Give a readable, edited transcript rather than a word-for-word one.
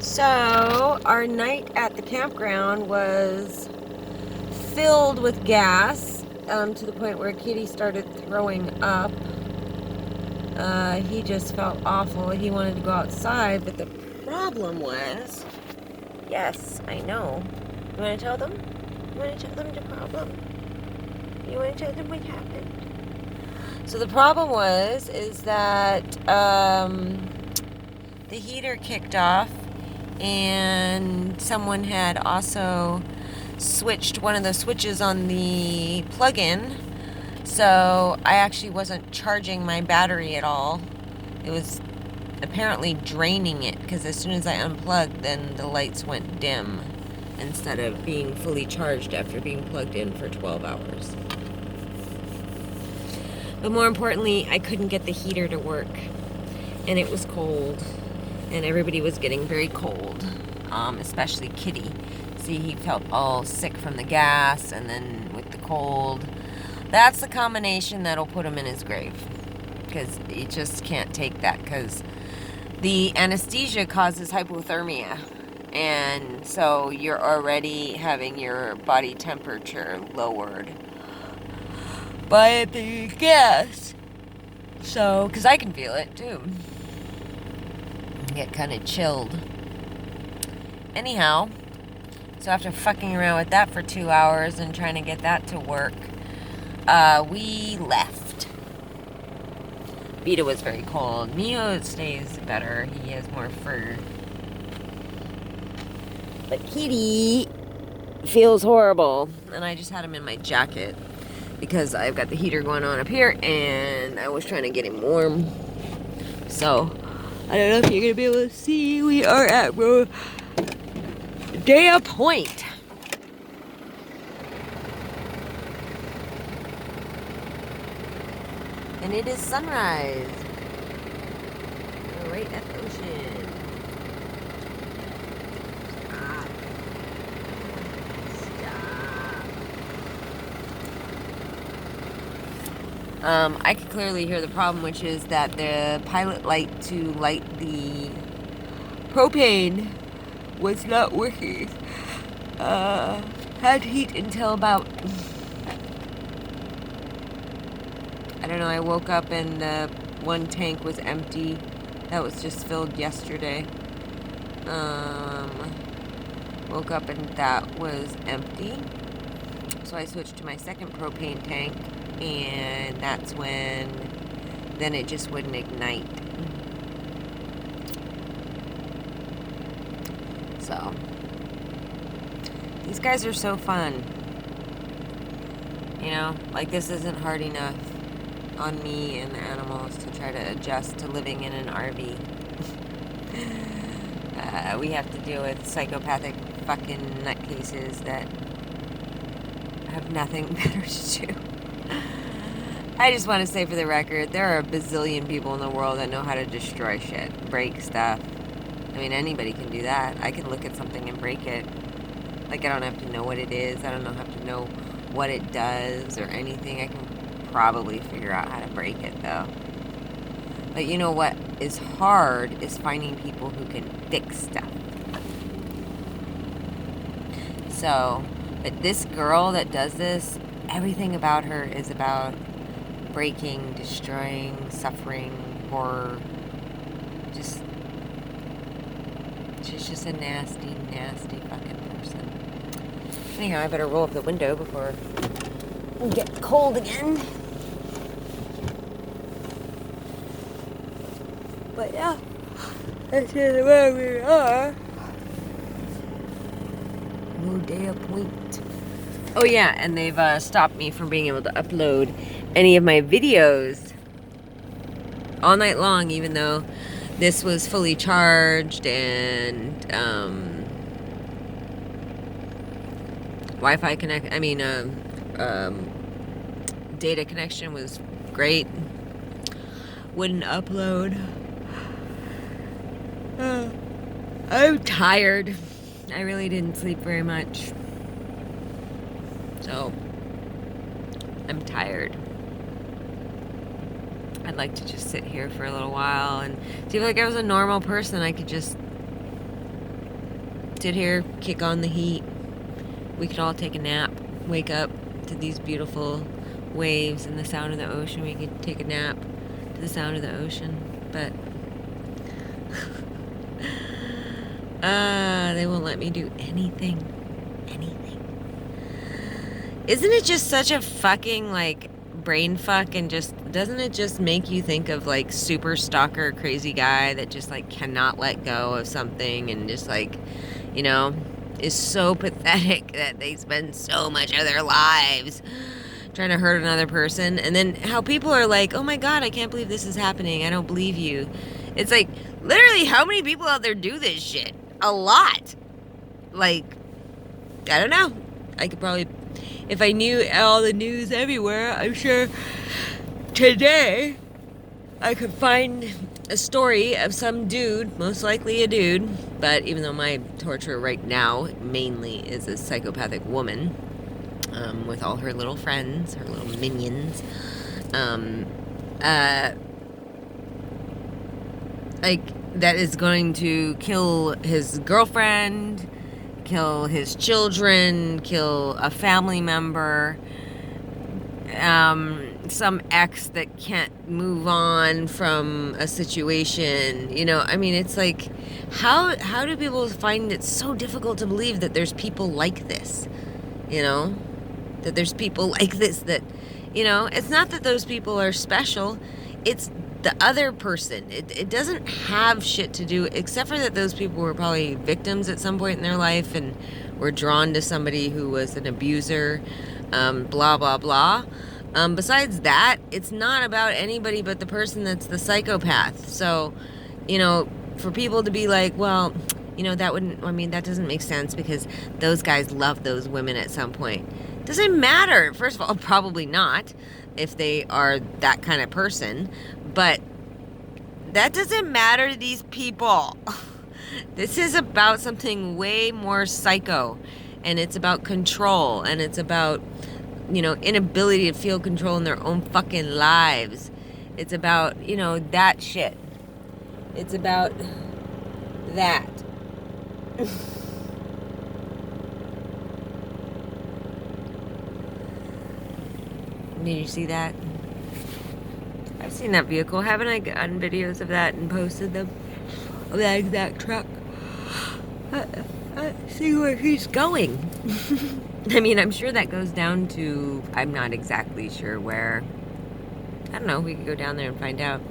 So, our night at the campground was filled with gas to the point where Kitty started throwing up. He just felt awful. He wanted to go outside, but the problem was, yes, I know. You want to tell them? You want to tell them the problem? You want to tell them what happened? So the problem is that the heater kicked off, and someone had also switched one of the switches on the plug-in, so I actually wasn't charging my battery at all. It was apparently draining it, because as soon as I unplugged, then the lights went dim instead of being fully charged after being plugged in for 12 hours. But more importantly, I couldn't get the heater to work, and it was cold, and everybody was getting very cold, especially Kitty. See, he felt all sick from the gas, and then with the cold. That's the combination that'll put him in his grave, because he just can't take that, because the anesthesia causes hypothermia, and so you're already having your body temperature lowered by the gas. So, because I can feel it too. I get kind of chilled. Anyhow, so after fucking around with that for 2 hours and trying to get that to work, we left. Vita was very cold. Mio stays better. He has more fur. But Kitty feels horrible, and I just had him in my jacket because I've got the heater going on up here, and I was trying to get him warm. So, I don't know if you're going to be able to see, we are at Rodeo Point. And it is sunrise. We're right at the ocean. I could clearly hear the problem, which is that the pilot light to light the propane was not working. Had heat until about, I don't know, I woke up and one tank was empty. That was just filled yesterday. Woke up and that was empty. So I switched to my second propane tank, and that's when then it just wouldn't ignite. So these guys are so fun. You know, like, this isn't hard enough on me and the animals to try to adjust to living in an RV. We have to deal with psychopathic fucking nutcases that have nothing better to do. I just want to say for the record, there are a bazillion people in the world that know how to destroy shit, break stuff. I mean, anybody can do that. I can look at something and break it. Like, I don't have to know what it is. I don't have to know what it does or anything. I can probably figure out how to break it, though. But you know what is hard is finding people who can fix stuff. So, but this girl that does this, everything about her is about breaking, destroying, suffering, horror. She's just a nasty, nasty fucking person. Anyhow, I better roll up the window before we get cold again. But yeah, that's where we are. Rodeo Point. Oh yeah, and they've stopped me from being able to upload any of my videos all night long, even though this was fully charged and Wi-Fi data connection was great. Wouldn't upload. I'm tired. I really didn't sleep very much. So, I'm tired. I'd like to just sit here for a little while and see if, like, I was a normal person, I could just sit here, kick on the heat. We could all take a nap, wake up to these beautiful waves and the sound of the ocean. We could take a nap to the sound of the ocean, but they won't let me do anything. Isn't it just such a fucking, like, brain fuck, and just, doesn't it just make you think of, like, super stalker crazy guy that just, like, cannot let go of something and just, like, you know, is so pathetic that they spend so much of their lives trying to hurt another person, and then how people are like, oh my god, I can't believe this is happening, I don't believe you. It's like, literally, how many people out there do this shit? A lot. Like, I don't know. I could probably, if I knew all the news everywhere, I'm sure today I could find a story of some dude, most likely a dude, but even though my torturer right now mainly is a psychopathic woman, with all her little friends, her little minions, like, that is going to kill his girlfriend, kill his children, kill a family member, some ex that can't move on from a situation, you know. I mean, it's like, how do people find it so difficult to believe that there's people like this, you know, that there's people like this, that, you know, it's not that those people are special, it's the other person. It doesn't have shit to do, except for that those people were probably victims at some point in their life and were drawn to somebody who was an abuser, blah, blah, blah. Besides that, it's not about anybody but the person that's the psychopath. So, you know, for people to be like, well, you know, that wouldn't, I mean, that doesn't make sense because those guys love those women at some point. Doesn't matter. First of all, probably not if they are that kind of person, but that doesn't matter to these people. This is about something way more psycho, and it's about control, and it's about, you know, inability to feel control in their own fucking lives. It's about, you know, that shit. It's about that. Did you see that? I've seen that vehicle. Haven't I gotten videos of that and posted them? Of that exact truck. See where he's going. I mean, I'm sure that goes down to, I'm not exactly sure where. I don't know, we could go down there and find out.